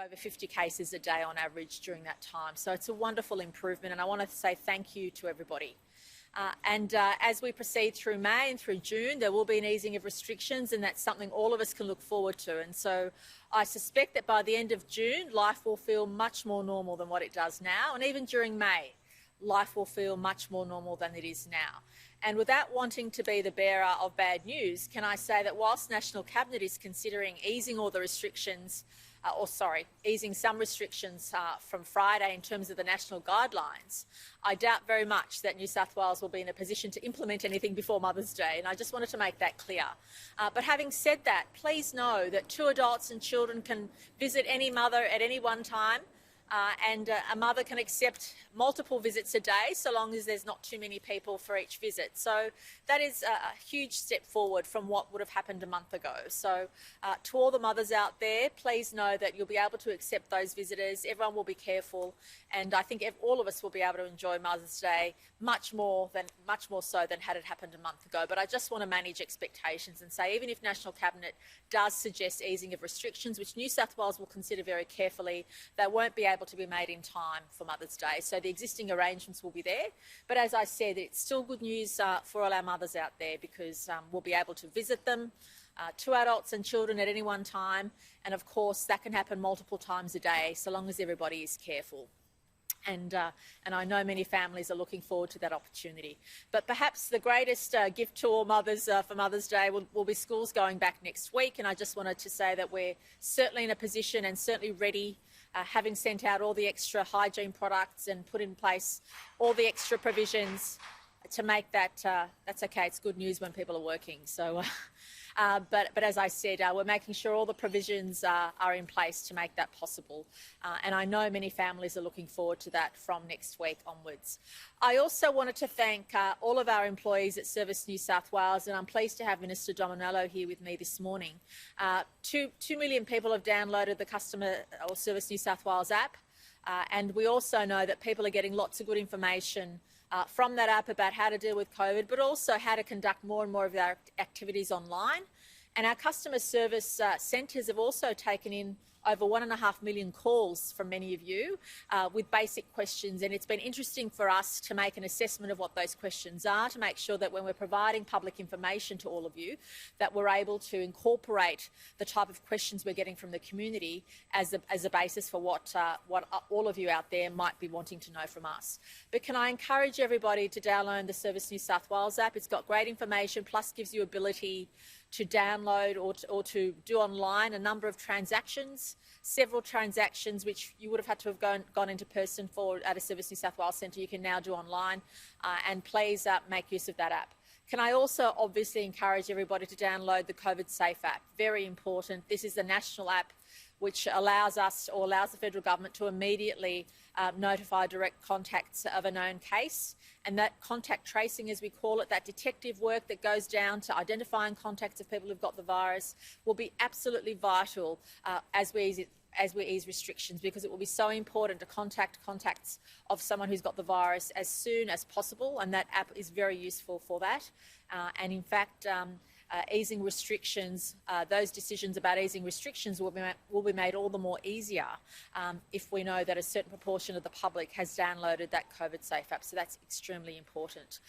over 50 cases a day on average during that time. So it's a wonderful improvement, and I want to say thank you to everybody. As we proceed through May and through June, there will be an easing of restrictions, and that's something all of us can look forward to. And so I suspect that by the end of June, life will feel much more normal than what it does now. And even during May, life will feel much more normal than it is now. And without wanting to be the bearer of bad news, can I say that whilst National Cabinet is considering easing all the restrictions, easing some restrictions from Friday in terms of the national guidelines, I doubt very much that New South Wales will be in a position to implement anything before Mother's Day, and I just wanted to make that clear. But having said that, please know that 2 adults and children can visit any mother at any one time. And a mother can accept multiple visits a day so long as there's not too many people for each visit. So that is a huge step forward from what would have happened a month ago. So to all the mothers out there, please know that you'll be able to accept those visitors. Everyone will be careful, and I think all of us will be able to enjoy Mother's Day much more so than had it happened a month ago. But I just want to manage expectations and say, even if National Cabinet does suggest easing of restrictions, which New South Wales will consider very carefully, they won't be able to be made in time for Mother's Day. So the existing arrangements will be there. But as I said, it's still good news for all our mothers out there, because we'll be able to visit them, 2 adults and children at any one time. And of course, that can happen multiple times a day, so long as everybody is careful. And I know many families are looking forward to that opportunity. But perhaps the greatest gift to all mothers for Mother's Day will be schools going back next week. And I just wanted to say that we're certainly in a position and certainly ready, having sent out all the extra hygiene products and put in place all the extra provisions to make that, that's okay, it's good news when people are working. So, but as I said, we're making sure all the provisions are in place to make that possible. And I know many families are looking forward to that from next week onwards. I also wanted to thank all of our employees at Service New South Wales, and I'm pleased to have Minister Dominello here with me this morning. 2 million people have downloaded the Customer or Service New South Wales app, and we also know that people are getting lots of good information from that app about how to deal with COVID, but also how to conduct more and more of our activities online. And our customer service centres have also taken in over 1.5 million calls from many of you with basic questions, and it's been interesting for us to make an assessment of what those questions are, to make sure that when we're providing public information to all of you, that we're able to incorporate the type of questions we're getting from the community as a basis for what all of you out there might be wanting to know from us. But can I encourage everybody to download the Service New South Wales app? It's got great information, plus gives you ability to download or to do online a number of transactions, several transactions which you would have had to have gone into person for at a Service New South Wales centre, you can now do online, and please make use of that app. Can I also obviously encourage everybody to download the COVID Safe app? Very important. This is the national app which allows us, or allows the federal government to immediately notify direct contacts of a known case. And that contact tracing, as we call it, that detective work that goes down to identifying contacts of people who've got the virus, will be absolutely vital as we ease restrictions, because it will be so important to contact contacts of someone who's got the virus as soon as possible, and that app is very useful for that. And in fact, easing restrictions, those decisions about easing restrictions will be made all the more easier if we know that a certain proportion of the public has downloaded that COVID Safe app. So that's extremely important.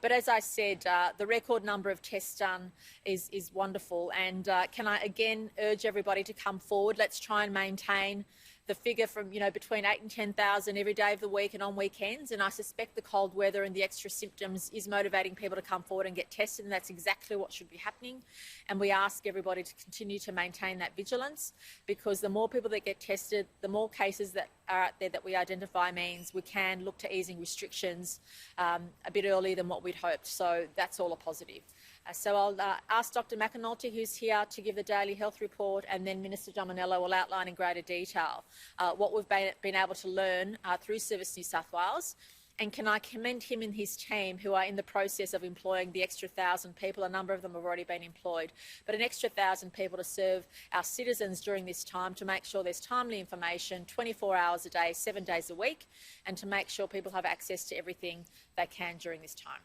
But as I said, the record number of tests done is wonderful. And can I again urge everybody to come forward? Let's try and maintain the figure from, between 8,000 and 10,000 every day of the week and on weekends. And I suspect the cold weather and the extra symptoms is motivating people to come forward and get tested, and that's exactly what should be happening. And we ask everybody to continue to maintain that vigilance, because the more people that get tested, the more cases that are out there that we identify, means we can look to easing restrictions a bit earlier than what we'd hoped. So that's all a positive. So I'll ask Dr McAnulty, who's here, to give the daily health report, and then Minister Dominello will outline in greater detail what we've been able to learn through Service New South Wales. And can I commend him and his team, who are in the process of employing the extra 1,000 people. A number of them have already been employed, but an extra 1,000 people to serve our citizens during this time, to make sure there's timely information 24 hours a day, 7 days a week, and to make sure people have access to everything they can during this time.